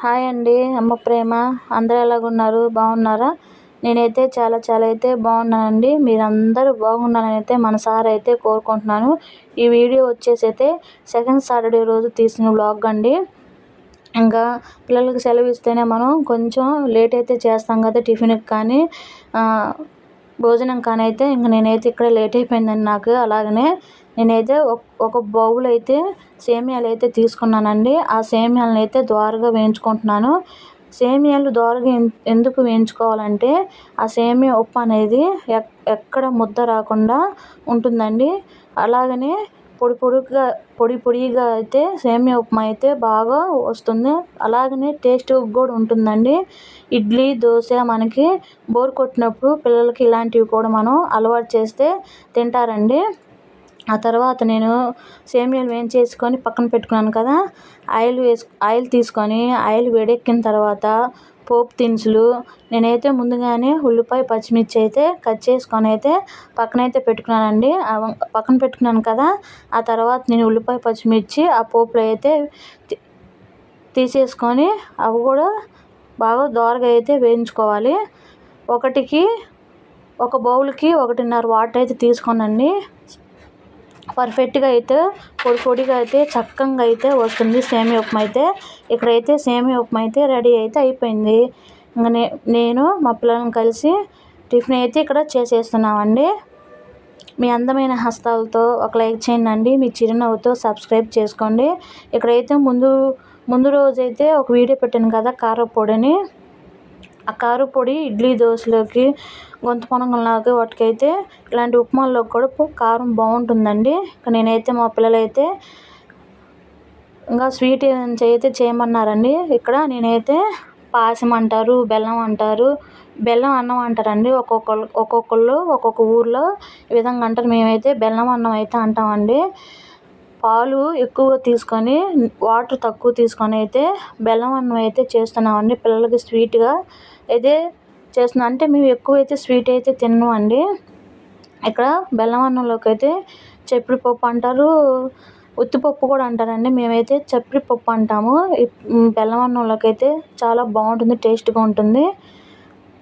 Hi అండి. అమ్మ ప్రేమ. అందరూ ఎలాగున్నారు? బాగున్నారా? నేనైతే చాలా చాలా అయితే బాగున్నానండి. మీరందరూ బాగుండాలని అయితే మనసారా అయితే కోరుకుంటున్నాను. ఈ వీడియో వచ్చేసి అయితే సెకండ్ సాటర్డే రోజు తీసిన వ్లాగ్ అండి. ఇంకా పిల్లలకి సెలవు ఇస్తేనే మనం కొంచెం లేట్ అయితే చేస్తాం కదా టిఫిన్కి కానీ భోజనం కానీ అయితే ఇంక నేనైతే ఇక్కడ లేట్ అయిపోయిందండి నాకు. అలాగనే నేనైతే ఒక బౌల్ అయితే సేమియాలు అయితే తీసుకున్నానండి. ఆ సేమియాలను అయితే దోరగా వేయించుకుంటున్నాను. సేమియాలు దోరగా ఎందుకు వేయించుకోవాలంటే ఆ సేమియా ఉప్మా అనేది ఎక్కడ ముద్ద రాకుండా ఉంటుందండి. అలాగనే పొడిగా అయితే సేమియా ఉప్మా అయితే బాగా వస్తుంది. అలాగనే టేస్ట్ కూడా ఉంటుందండి. ఇడ్లీ దోశ మనకి బోర్ కొట్టినప్పుడు పిల్లలకి ఇలాంటివి కూడా మనం అలవాటు చేస్తే తింటారండి. ఆ తర్వాత నేను సేమియాలు వేయించేసుకొని పక్కన పెట్టుకున్నాను కదా. ఆయిల్ తీసుకొని ఆయిల్ వేడెక్కిన తర్వాత పోపు దినుసులు నేనైతే ముందుగానే ఉల్లిపాయ పచ్చిమిర్చి అయితే కట్ చేసుకొని అయితే పక్కనైతే పెట్టుకున్నానండి. పక్కన పెట్టుకున్నాను కదా. ఆ తర్వాత నేను ఉల్లిపాయ పచ్చిమిర్చి ఆ పోపులో అయితే తీసేసుకొని అవి కూడా బాగా దోరగా అయితే వేయించుకోవాలి. ఒక బౌల్కి 1.5 వాటర్ అయితే తీసుకోనండి. పర్ఫెక్ట్గా అయితే పొడిగా అయితే చక్కగా అయితే వస్తుంది సేమియా ఉప్మా అయితే. ఇక్కడైతే సేమియా ఉప్మా అయితే రెడీ అయితే అయిపోయింది. ఇంకా నేను మా పిల్లలను కలిసి టిఫిన్ అయితే ఇక్కడ చేసేస్తున్నామండి. మీ అందమైన హస్తాలతో ఒక లైక్ చేయండి. మీ చిరునవ్వుతో సబ్స్క్రైబ్ చేసుకోండి. ఇక్కడైతే ముందు రోజైతే ఒక వీడియో పెట్టాను కదా కారపొడిని. ఆ కారపొడి ఇడ్లీ దోశలోకి గొంతు పొనంగల్లాగా వాటికైతే ఇలాంటి ఉప్మాల్లో కూడా కారం బాగుంటుందండి. నేనైతే మా పిల్లలైతే ఇంకా స్వీట్ అయితే చేయమన్నారండి. ఇక్కడ నేనైతే పాయసం అంటారు, బెల్లం అంటారు, బెల్లం అన్నం అంటారండి. ఒక్కొక్కళ్ళు ఒక్కొక్క ఊర్లో ఈ విధంగా అంటారు. మేమైతే బెల్లం అన్నం అయితే అంటామండి. పాలు ఎక్కువ తీసుకొని వాటర్ తక్కువ తీసుకొని అయితే బెల్లం అన్నం అయితే చేస్తున్నామండి. పిల్లలకి స్వీట్గా అయితే చేస్తున్నాం. అంటే మేము ఎక్కువైతే స్వీట్ అయితే తిన్నాం అండి. ఇక్కడ బెల్లం అన్నంలోకి అయితే చప్పిడి పప్పు అంటారు, ఉత్తిపప్పు కూడా అంటారండి. మేమైతే చప్పిడి పప్పు అంటాము. బెల్లం అన్నంలోకి అయితే చాలా బాగుంటుంది, టేస్ట్గా ఉంటుంది.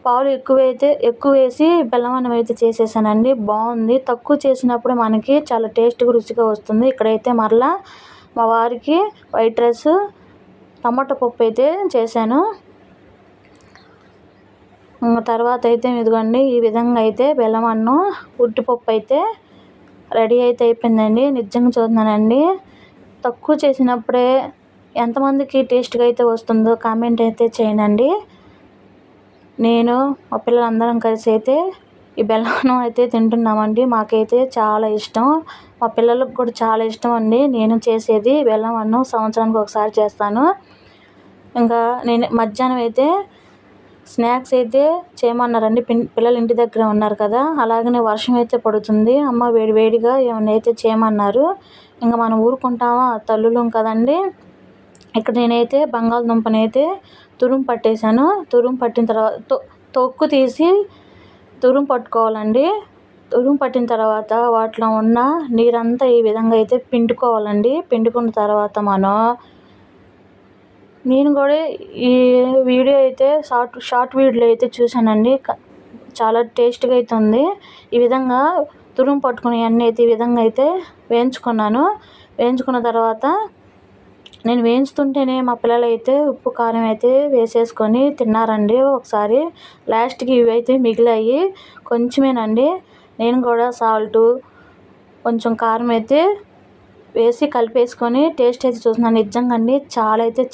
పాలు ఎక్కువ వేసి బెల్లం అన్నం అయితే చేసేసానండి. బాగుంది. తక్కువ చేసినప్పుడు మనకి చాలా టేస్ట్గా రుచిగా వస్తుంది. ఇక్కడైతే మరలా మా వారికి వైట్ రైస్ టమాటో పప్పు అయితే చేశాను. తర్వాత అయితే ఇదిగోండి ఈ విధంగా అయితే బెల్లం అన్నం ఉట్టిపప్పు అయితే రెడీ అయితే అయిపోయిందండి. నిజంగా చూస్తున్నానండి. తక్కువ చేసినప్పుడే ఎంతమందికి టేస్ట్గా అయితే వస్తుందో కామెంట్ అయితే చేయండి. నేను మా పిల్లలందరం కలిసి అయితే ఈ బెల్లం అన్నం అయితే తింటున్నామండి. మాకైతే చాలా ఇష్టం, మా పిల్లలకు కూడా చాలా ఇష్టం అండి. నేను చేసేది బెల్లం అన్నం సంవత్సరానికి ఒకసారి చేస్తాను. ఇంకా నేను మధ్యాహ్నం అయితే స్నాక్స్ అయితే చేయమన్నారండి. పిల్లలు ఇంటి దగ్గర ఉన్నారు కదా. అలాగనే వర్షం అయితే పడుతుంది. అమ్మ వేడిగా ఏమైనా అయితే చేయమన్నారు. ఇంకా మనం ఊరుకుంటామా, తల్లులం కదండి. ఇక్కడ నేనైతే బంగాళదుంపని అయితే పట్టేశాను. పట్టిన తర్వాత తొక్కు తీసి పట్టుకోవాలండి. పట్టిన తర్వాత వాటిలో ఉన్న నీరంతా ఈ విధంగా అయితే పిండుకోవాలండి. పిండుకున్న తర్వాత నేను కూడా ఈ వీడియో అయితే షార్ట్ వీడియోలో అయితే చూశానండి. చాలా టేస్ట్గా అయితే ఉంది. ఈ విధంగా పట్టుకుని అన్నీ అయితే ఈ విధంగా అయితే వేయించుకున్నాను. వేయించుకున్న తర్వాత నేను వేయించుతుంటేనే మా పిల్లలు అయితే ఉప్పు కారం అయితే వేసేసుకొని తిన్నారండి. ఒకసారి లాస్ట్కి ఇవి అయితే మిగిలాయి కొంచెమేనండి. నేను కూడా సాల్టు కొంచెం కారం అయితే వేసి కలిపేసుకొని టేస్ట్ అయితే చూస్తున్నాను. నిజంగా అండి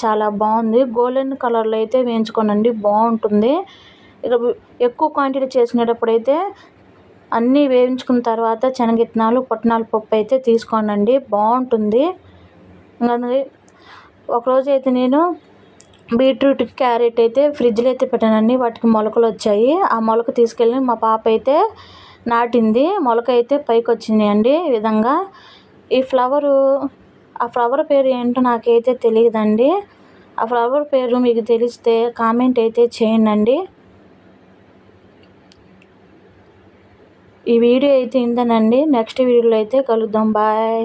చాలా బాగుంది. గోల్డెన్ కలర్లో అయితే వేయించుకోనండి, బాగుంటుంది. ఇక ఎక్కువ క్వాంటిటీ చేసుకునేటప్పుడు అయితే అన్నీ వేయించుకున్న తర్వాత శనగిత్తనాలు పుట్నాల పప్పు అయితే తీసుకోనండి, బాగుంటుంది. ఒకరోజు అయితే నేను బీట్రూట్ క్యారెట్ అయితే ఫ్రిడ్జ్లో అయితే పెట్టానండి. వాటికి మొలకలు వచ్చాయి. ఆ మొలక తీసుకెళ్ళి మా పాప అయితే నాటింది. మొలక అయితే పైకి వచ్చినాయండి. ఈ విధంగా ఆ ఫ్లవర్ పేరు ఏంటో నాకైతే తెలియదండి. ఆ ఫ్లవర్ పేరు మీకు తెలిస్తే కామెంట్ అయితే చేయండి. ఈ వీడియో అయితే ఇంతేనండి. నెక్స్ట్ వీడియోలో అయితే కలుద్దాం. బాయ్.